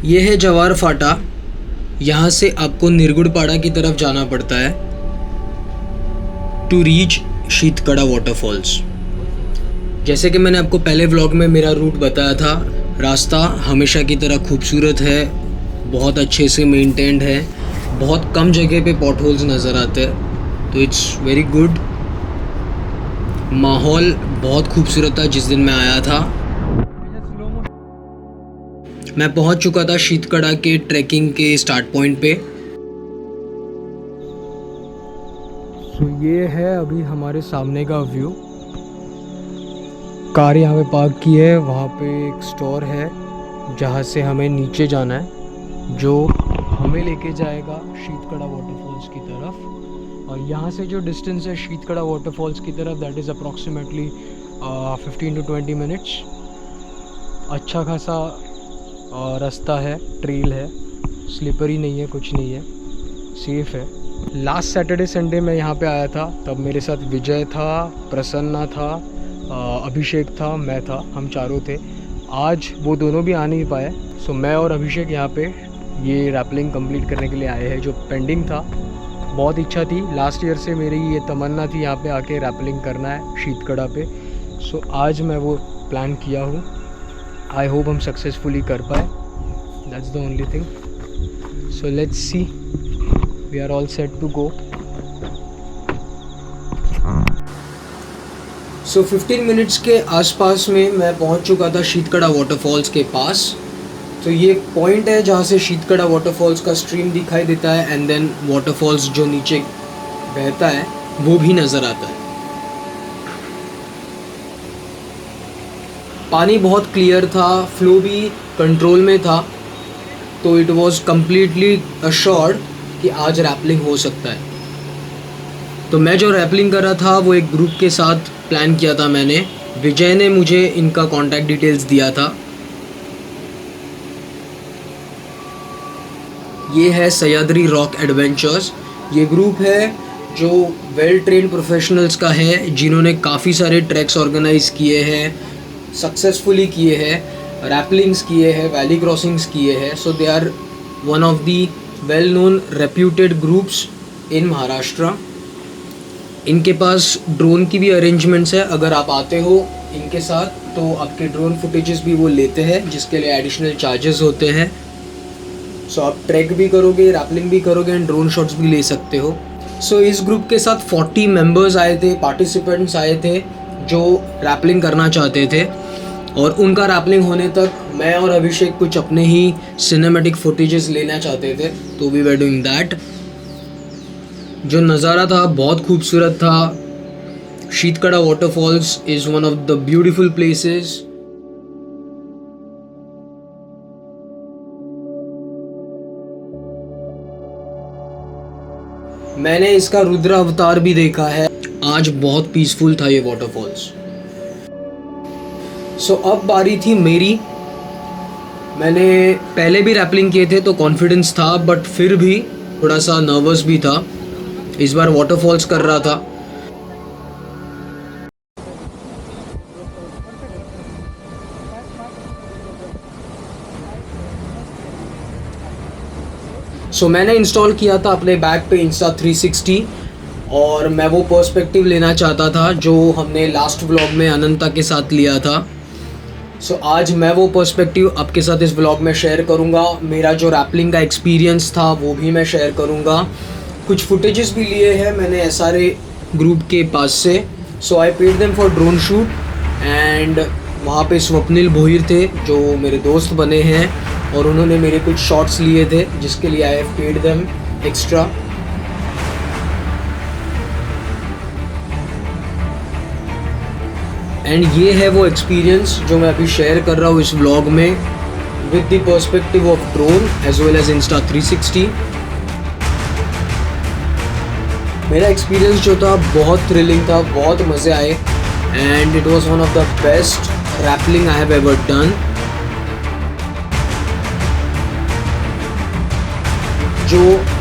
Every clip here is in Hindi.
ये है जवार फाटा। यहाँ से आपको निरगुडपाड़ा की तरफ जाना पड़ता है टू रीच शीतकड़ा वाटरफॉल्स। जैसे कि मैंने आपको पहले व्लॉग में मेरा रूट बताया था, रास्ता हमेशा की तरह खूबसूरत है, बहुत अच्छे से मेंटेन्ड है, बहुत कम जगह पे पॉट होल्स नज़र आते हैं, तो इट्स वेरी गुड। माहौल बहुत खूबसूरत था जिस दिन मैं आया था। मैं पहुंच चुका था शीतकड़ा के ट्रैकिंग के स्टार्ट पॉइंट पे। तो ये है अभी हमारे सामने का व्यू। कार यहाँ पे पार्क की है, वहाँ पे एक स्टोर है जहाँ से हमें नीचे जाना है, जो हमें लेके जाएगा शीतकड़ा वाटरफॉल्स की तरफ। और यहाँ से जो डिस्टेंस है शीतकड़ा वाटरफॉल्स की तरफ, that is approximately 15 to 20 minutes. अच्छा खासा रास्ता है, ट्रेल है, स्लिपरी नहीं है, कुछ नहीं है, सेफ़ है। लास्ट सैटरडे संडे मैं यहाँ पे आया था, तब मेरे साथ विजय था, प्रसन्ना था, अभिषेक था, मैं था, हम चारों थे। आज वो दोनों भी आ नहीं पाए, सो मैं और अभिषेक यहाँ पे ये रैपलिंग कंप्लीट करने के लिए आए हैं, जो पेंडिंग था। बहुत इच्छा थी, लास्ट ईयर से मेरी ये तमन्ना थी यहाँ पे आके रैपलिंग करना है शीतकड़ा पे। सो आज मैं वो प्लान किया हूँ। आई होप हम सक्सेसफुली कर पाए, that's the only thing. So let's see, we are all set to go. So 15 minutes के आसपास में मैं पहुंच चुका था शीतकड़ा वाटरफॉल्स के पास। तो ये पॉइंट है जहाँ से शीतकड़ा वाटरफॉल्स का स्ट्रीम दिखाई देता है, एंड देन वाटरफॉल्स जो नीचे बहता है वो भी नज़र आता है। पानी बहुत क्लियर था, फ्लो भी कंट्रोल में था, तो इट वाज कम्प्लीटली अश्योर्ड कि आज रैपलिंग हो सकता है। तो मैं जो रैपलिंग कर रहा था वो एक ग्रुप के साथ प्लान किया था मैंने। विजय ने मुझे इनका कॉन्टैक्ट डिटेल्स दिया था। ये है सह्याद्री रॉक एडवेंचर्स। ये ग्रुप है जो वेल ट्रेन्ड प्रोफेशनल्स का है, जिन्होंने काफ़ी सारे ट्रैक्स ऑर्गेनाइज किए हैं, सक्सेसफुली किए हैं, रैपलिंग्स किए हैं, वैली क्रॉसिंग्स किए हैं। So they are one of the well known reputed groups in Maharashtra. इनके पास ड्रोन की भी अरेंजमेंट्स है, अगर आप आते हो इनके साथ तो आपके ड्रोन फुटेजेस भी वो लेते हैं, जिसके लिए एडिशनल चार्जेस होते हैं। सो आप ट्रैक भी करोगे, रैपलिंग भी करोगे एंड ड्रोन शॉट्स भी ले सकते हो। सो इस ग्रुप के साथ 40 मेंबर्स आए थे, पार्टिसिपेंट्स आए थे जो रैपलिंग करना चाहते थे। और उनका रैपलिंग होने तक मैं और अभिषेक कुछ अपने ही सिनेमैटिक फुटेजेस लेना चाहते थे, तो वी वर डूइंग दैट। जो नज़ारा था बहुत खूबसूरत था। Sheetkada waterfalls is one of the beautiful places. मैंने इसका रुद्र अवतार भी देखा है। आज बहुत पीसफुल था ये वाटरफॉल्स। सो अब बारी थी मेरी। मैंने पहले भी रैपलिंग किए थे तो कॉन्फिडेंस था, बट फिर भी थोड़ा सा नर्वस भी था। इस बार वाटरफॉल्स कर रहा था। सो मैंने इंस्टॉल किया था अपने बैग पे Insta360, और मैं वो पर्सपेक्टिव लेना चाहता था जो हमने लास्ट व्लॉग में अनंता के साथ लिया था। सो आज मैं वो पर्सपेक्टिव आपके साथ इस व्लॉग में शेयर करूँगा। मेरा जो रैपलिंग का एक्सपीरियंस था वो भी मैं शेयर करूँगा। कुछ फुटेजेस भी लिए हैं मैंने SRA ग्रुप के पास से। So I paid them for drone shoot, and वहाँ पे स्वप्निल भोईर थे जो मेरे दोस्त बने हैं, और उन्होंने मेरे कुछ शॉट्स लिए थे जिसके लिए I have paid them extra. And ये है वो एक्सपीरियंस जो मैं अभी शेयर कर रहा हूँ इस व्लॉग में, with the perspective of drone as well as Insta360। मेरा एक्सपीरियंस जो था बहुत थ्रिलिंग था, बहुत मज़े आए, and it was one of the best rappelling I have ever done. जो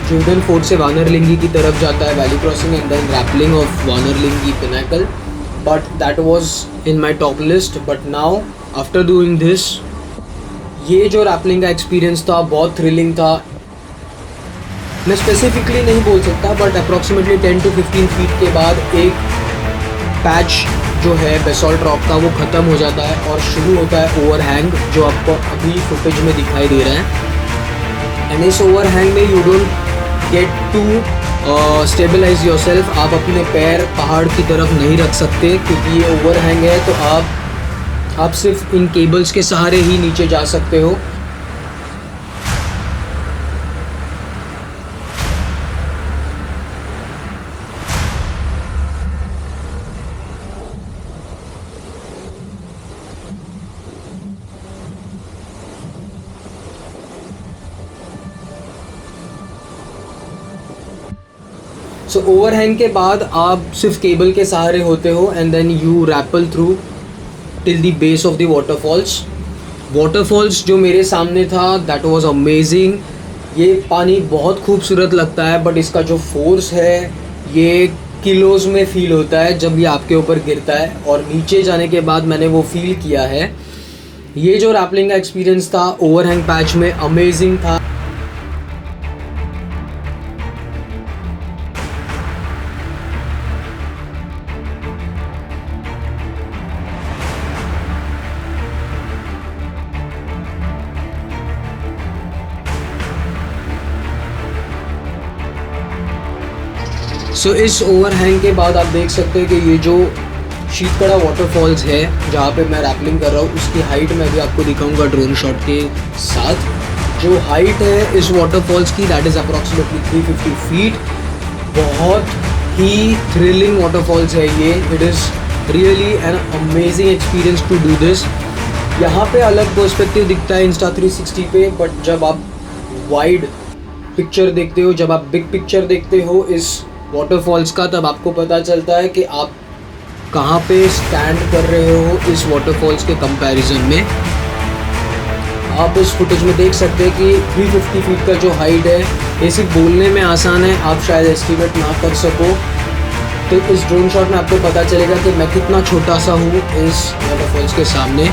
जोर्डन फोर्ट से वानरलिंगी की तरफ जाता है, valley crossing and then rappelling of Wanarlingi pinnacle, but that was in my top list. But now after doing this, ये जो रैपलिंग का एक्सपीरियंस था बहुत थ्रिलिंग था। मैं स्पेसिफिकली नहीं बोल सकता बट अप्रॉक्सीमेटली 10 to 15 फीट के बाद एक पैच जो है बेसॉल्ट रॉक का वो ख़त्म हो जाता है और शुरू होता है ओवरहैंग, जो आपको अभी फुटेज में दिखाई दे रहा है। एंड इस ओवरहैंग में you don't get to stabilise yourself. आप अपने पैर पहाड़ की तरफ नहीं रख सकते क्योंकि ये ओवरहैंग है, तो आप सिर्फ इन केबल्स के सहारे ही नीचे जा सकते हो। सो ओवरहैंग के बाद आप सिर्फ केबल के सहारे होते हो and then you rappel through till the base of the waterfalls जो मेरे सामने था दैट वाज अमेजिंग। ये पानी बहुत खूबसूरत लगता है बट इसका जो फोर्स है ये किलोज़ में फील होता है जब ये आपके ऊपर गिरता है, और नीचे जाने के बाद मैंने वो फील किया है। ये जो रैपलिंग का एक्सपीरियंस था ओवरहैंग पैच में अमेजिंग था। सो इस ओवरहैंग के बाद आप देख सकते हैं कि ये जो शीतकड़ा वाटरफॉल्स है जहाँ पे मैं रैपलिंग कर रहा हूँ उसकी हाइट मैं भी आपको दिखाऊंगा ड्रोन शॉट के साथ। जो हाइट है इस वाटरफॉल्स की दैट इज़ अप्रॉक्सीमेटली 350 फीट। बहुत ही थ्रिलिंग वाटरफॉल्स है ये। It is really an amazing experience to do this. यहाँ पे अलग पर्सपेक्टिव दिखता है Insta360 पे, बट जब आप वाइड पिक्चर देखते हो, जब आप बिग पिक्चर देखते हो इस वाटरफॉल्स का, तब आपको पता चलता है कि आप कहाँ पे स्टैंड कर रहे हो इस वाटरफॉल्स के कंपैरिजन में। आप इस फुटेज में देख सकते हैं कि 350 फीट का जो हाइट है ये सिर्फ बोलने में आसान है, आप शायद एस्टिमेट ना कर सको। तो इस ड्रोन शॉट में आपको पता चलेगा कि मैं कितना छोटा सा हूँ इस वाटरफॉल्स के सामने।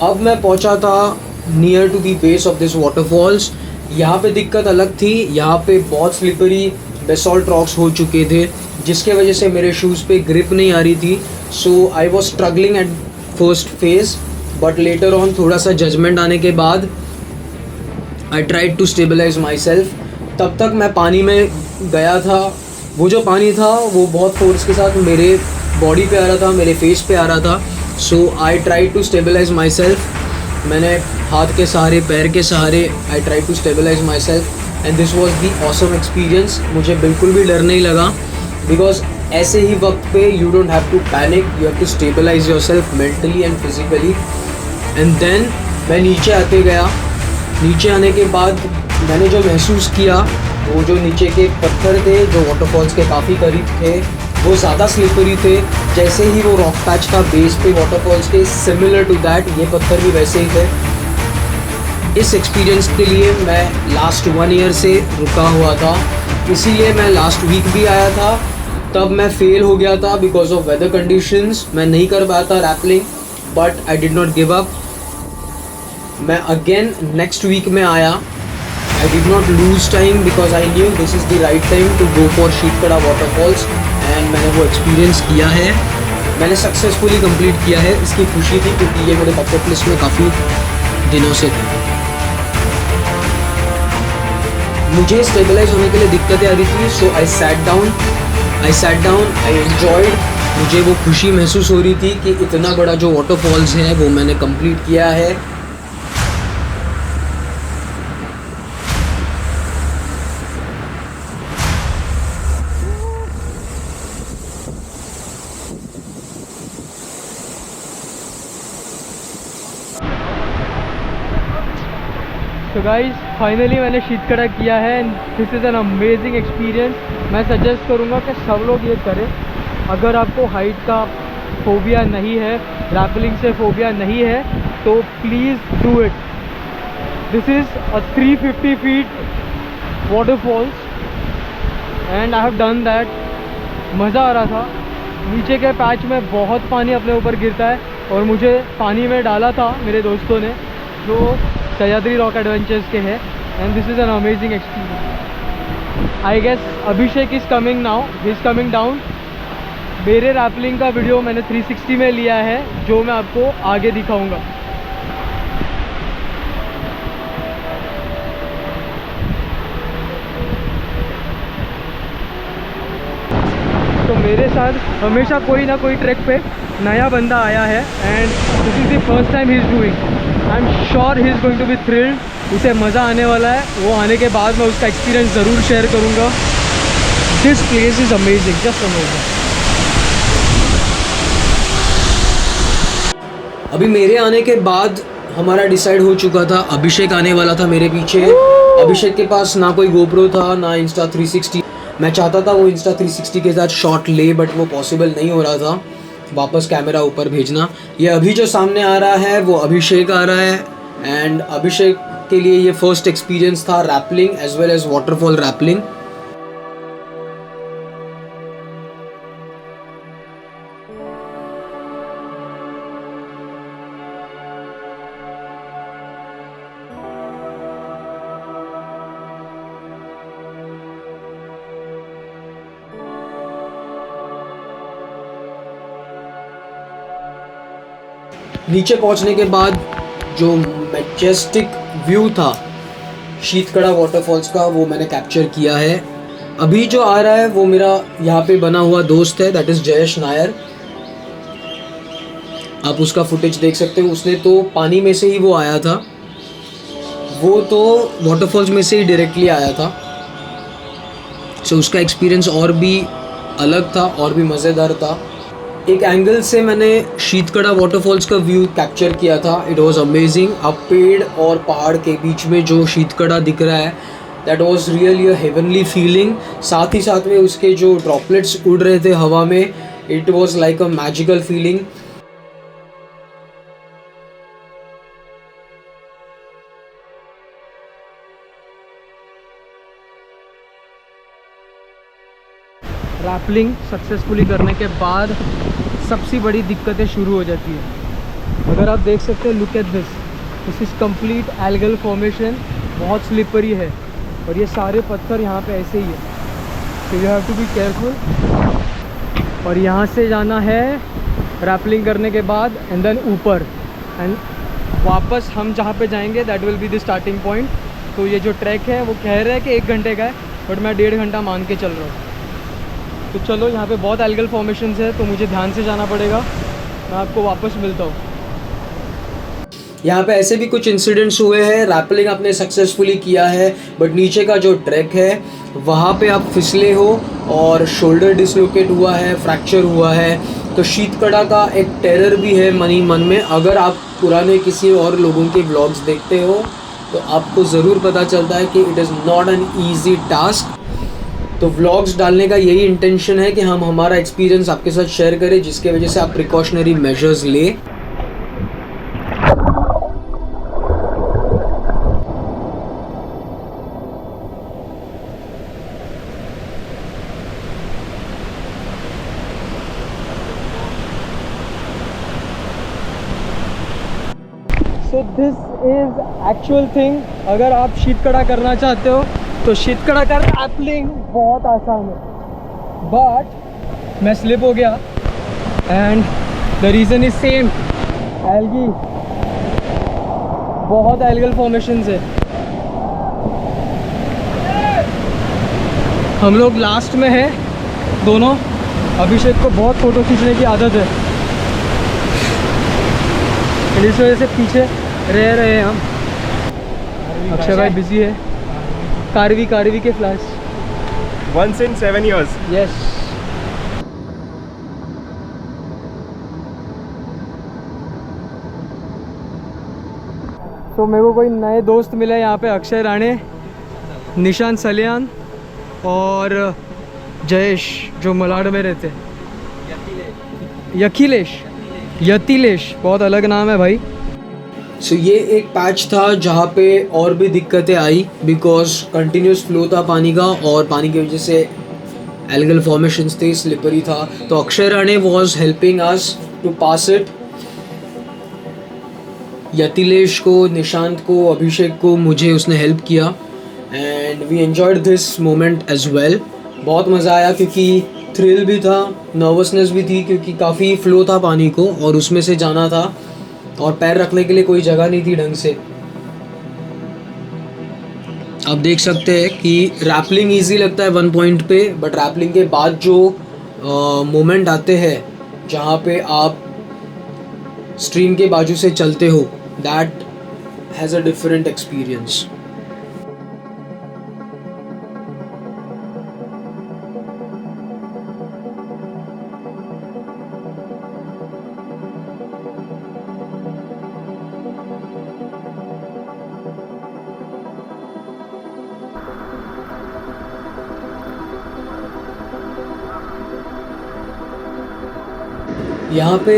अब मैं पहुंचा था near to the base of this waterfalls. यहाँ पे दिक्कत अलग थी, यहाँ पे बहुत स्लिपरी बेसॉल्ट रॉक्स हो चुके थे जिसके वजह से मेरे शूज़ पे ग्रिप नहीं आ रही थी। So I was struggling at first phase, but later on थोड़ा सा जजमेंट आने के बाद I tried to stabilise myself. तब तक मैं पानी में गया था, वो जो पानी था वो बहुत फोर्स के साथ मेरे बॉडी पे आ रहा था, मेरे फेस पे आ रहा था। So I try to stabilise myself. मैंने हाथ के सहारे, पैर के सहारे I try to stabilise myself and this was the awesome experience. मुझे बिल्कुल भी डर नहीं लगा बिकॉज ऐसे ही वक्त पे you don't have to panic, you have to stabilise your self mentally and physically. And then मैं नीचे आते गया। नीचे आने के बाद मैंने जो महसूस किया, वो जो नीचे के पत्थर थे जो वाटरफॉल्स के काफ़ी करीब थे वो ज़्यादा स्लिपरी थे। जैसे ही वो रॉक पैच का बेस पे वाटरफॉल्स के सिमिलर टू दैट ये पत्थर भी वैसे ही थे। इस एक्सपीरियंस के लिए मैं लास्ट 1 ईयर से रुका हुआ था, इसीलिए मैं लास्ट वीक भी आया था। तब मैं फेल हो गया था बिकॉज ऑफ वेदर कंडीशंस, मैं नहीं कर पाया था rappelling, but I did not give up. मैं अगेन नेक्स्ट वीक में आया। I did not lose time because I knew this is the right time to go for शीतकड़ा waterfalls and मैंने वो एक्सपीरियंस किया है, मैंने सक्सेसफुली कंप्लीट किया है। इसकी खुशी थी क्योंकि ये मेरे बकेट लिस्ट में काफ़ी दिनों से थी। मुझे स्टेबलाइज होने के लिए दिक्कतें आ रही थी, so I sat down, I enjoyed. मुझे वो खुशी महसूस हो रही थी कि इतना बड़ा जो वाटरफॉल्स है वो मैंने कंप्लीट किया है। सो गाइस फाइनली मैंने शीतकड़ा किया है। This is an amazing experience. मैं सजेस्ट करूँगा कि सब लोग ये करें। अगर आपको हाइट का फोबिया नहीं है, रैपलिंग से फोबिया नहीं है, तो please do it. This is a 350 feet waterfalls and I have done that. मज़ा आ रहा था। नीचे के पैच में बहुत पानी अपने ऊपर गिरता है और मुझे पानी में डाला था मेरे दोस्तों ने जो सह्याद्री रॉक एडवेंचर्स के हैं। And this is an amazing experience. I guess Abhishek is coming now, he is coming down. मेरे रैपलिंग का वीडियो मैंने 360 में लिया है जो मैं आपको आगे दिखाऊंगा। तो मेरे साथ हमेशा कोई ना कोई ट्रैक पे नया बंदा आया है and this is the first time he is doing. I am sure he is going to be thrilled. उसे मज़ा आने वाला है। वो आने के बाद मैं उसका एक्सपीरियंस ज़रूर शेयर करूँगा। This place is amazing, just amazing. अभी मेरे आने के बाद हमारा डिसाइड हो चुका था। अभिषेक आने वाला था मेरे पीछे। अभिषेक के पास ना कोई गोप्रो था ना इंस्टा 360। मैं चाहता था वो इंस्टा 360 के साथ शॉट ले, बट वो पॉसिबल नहीं हो रहा था वापस कैमरा ऊपर भेजना। ये अभी जो सामने आ रहा है वो अभिषेक आ रहा है एंड अभिषेक के लिए ये फर्स्ट एक्सपीरियंस था rappelling as well as waterfall rappelling. नीचे पहुंचने के बाद जो मैजेस्टिक व्यू था शीतकड़ा वाटरफॉल्स का वो मैंने कैप्चर किया है। अभी जो आ रहा है वो मेरा यहाँ पे बना हुआ दोस्त है, दैट इज़ जयेश नायर। आप उसका फुटेज देख सकते हो। उसने तो पानी में से ही वो आया था, वो तो वाटरफॉल्स में से ही डायरेक्टली आया था। सो उसका एक्सपीरियंस और भी अलग था और भी मज़ेदार था। एक एंगल से मैंने शीतकड़ा वाटरफॉल्स का व्यू कैप्चर किया था। It was amazing. अब पेड़ और पहाड़ के बीच में जो शीतकड़ा दिख रहा है that was really a heavenly feeling. साथ ही साथ में उसके जो ड्रॉपलेट्स उड़ रहे थे हवा में, it was like a magical feeling. Rappelling successfully करने के बाद सबसे बड़ी दिक्कतें शुरू हो जाती है। अगर आप देख सकते हैं, look at this is complete algal formation. बहुत स्लिपरी है और ये सारे पत्थर यहाँ पे ऐसे ही है। तो you have to be careful. और यहाँ से जाना है रैपलिंग करने के बाद एंड देन ऊपर एंड वापस हम जहाँ पे जाएंगे that will be the starting point. तो ये जो ट्रैक है वो कह रहा है कि 1 घंटे का है, बट मैं 1.5 घंटा मान के चल रहा हूँ। तो चलो, यहाँ पे बहुत एल्गल फॉर्मेशंस है तो मुझे ध्यान से जाना पड़ेगा। मैं आपको वापस मिलता हूँ। यहाँ पे ऐसे भी कुछ इंसिडेंट्स हुए हैं। रैपलिंग आपने सक्सेसफुली किया है बट नीचे का जो ट्रैक है वहाँ पे आप फिसले हो और शोल्डर डिसलोकेट हुआ है, फ्रैक्चर हुआ है। तो शीतकड़ा का एक टेरर भी है मन ही मन में। अगर आप पुराने किसी और लोगों के व्लॉग्स देखते हो तो आपको ज़रूर पता चलता है कि it is not an easy task. तो व्लॉग्स डालने का यही इंटेंशन है कि हम हमारा एक्सपीरियंस आपके साथ शेयर करें, जिसके वजह से आप प्रिकॉशनरी मेजर्स ले। So this is actual thing. अगर आप शीतकड़ा करना चाहते हो तो शीतकड़ा का रैपलिंग बहुत आसान है, बट मैं स्लिप हो गया and the reason is same, algae. बहुत एल्गल फॉर्मेशंस है। हम लोग लास्ट में है दोनों। अभिषेक को बहुत फ़ोटो खींचने की आदत है, इस वजह से पीछे रह रहे हैं हम। अक्षय भाई बिजी है। कारवी के flash Once in 7 years. Yes. तो मेरे को कोई नए दोस्त मिले यहाँ पे, अक्षय राणे, निशांत सलियान और जयेश जो मलाड में रहते हैं, यतिलेश, बहुत अलग नाम है भाई। सो ये एक पैच था जहाँ पे और भी दिक्कतें आई बिकॉज कंटिन्यूस फ्लो था पानी का और पानी की वजह से एल्गल फॉर्मेशंस थे, स्लिपरी था। तो Akshay Rane was helping us to pass it. Yatilesh को, निशांत को, अभिषेक को, मुझे उसने हेल्प किया and we enjoyed this moment as well. बहुत मज़ा आया क्योंकि थ्रिल भी था, नर्वसनेस भी थी क्योंकि काफ़ी फ्लो था पानी को और उसमें से जाना था और पैर रखने के लिए कोई जगह नहीं थी ढंग से। आप देख सकते हैं कि रैपलिंग इजी लगता है वन पॉइंट पे, बट रैपलिंग के बाद जो मोमेंट आते हैं जहाँ पे आप स्ट्रीम के बाजू से चलते हो, that has a different experience. यहाँ पे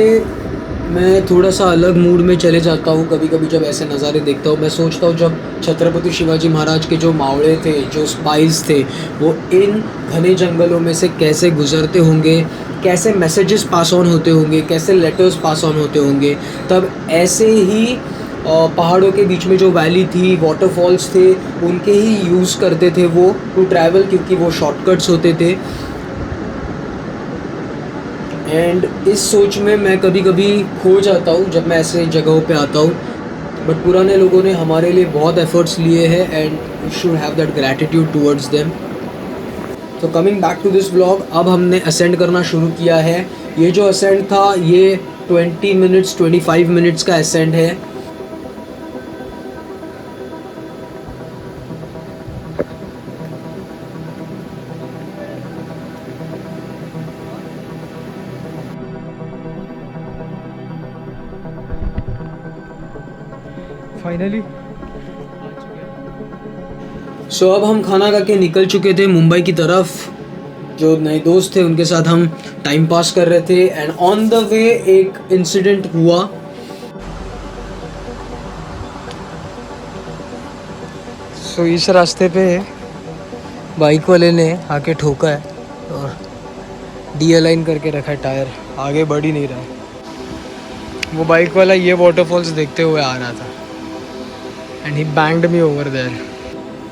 मैं थोड़ा सा अलग मूड में चले जाता हूँ कभी कभी जब ऐसे नज़ारे देखता हूँ। मैं सोचता हूँ जब छत्रपति शिवाजी महाराज के जो मावड़े थे, जो स्पाइस थे, वो इन घने जंगलों में से कैसे गुजरते होंगे, कैसे मैसेजेस पास ऑन होते होंगे, कैसे लेटर्स पास ऑन होते होंगे। तब ऐसे ही पहाड़ों के बीच में जो वैली थी, वाटरफॉल्स थे, उनके ही यूज़ करते थे वो टू ट्रैवल, क्योंकि वो शॉर्टकट्स होते थे। एंड इस सोच में मैं कभी कभी खो जाता हूँ जब मैं ऐसे जगहों पे आता हूँ। बट पुराने लोगों ने हमारे लिए बहुत एफर्ट्स लिए हैं and we should have that gratitude towards them. तो coming back to this vlog, अब हमने असेंड करना शुरू किया है। ये जो असेंड था ये 25 मिनट्स का असेंड है। फाइनली सो अब हम खाना खा के निकल चुके थे मुंबई की तरफ। जो नए दोस्त थे उनके साथ हम टाइम पास कर रहे थे एंड ऑन द वे एक इंसिडेंट हुआ। सो इस रास्ते पे बाइक वाले ने आके ठोका है और डी अलाइन करके रखा है टायर, आगे बढ़ ही नहीं रहा है। वो बाइक वाला ये वाटरफॉल्स देखते हुए आ रहा था and he banged me over there.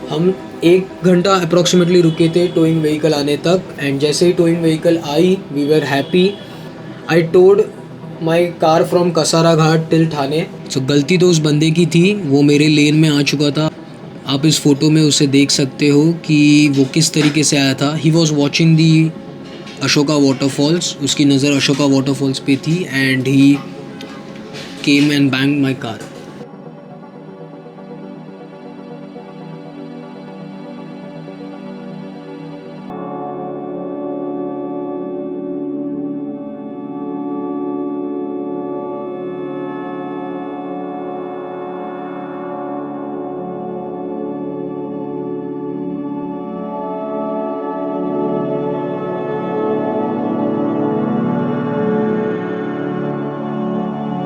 हम 1 घंटा अप्रॉक्सीमेटली रुके थे टोइंग व्हीकल आने तक एंड जैसे ही टोइंग व्हीकल आई we were happy. I towed my car from Kasara Ghat till Thane. So गलती तो उस बंदे की थी, वो मेरे लेन में आ चुका था। आप इस फ़ोटो में उसे देख सकते हो कि वो किस तरीके से आया था। He was watching the Ashoka waterfalls, उसकी नज़र अशोका वाटरफॉल्स पे थी and he came and bang my car.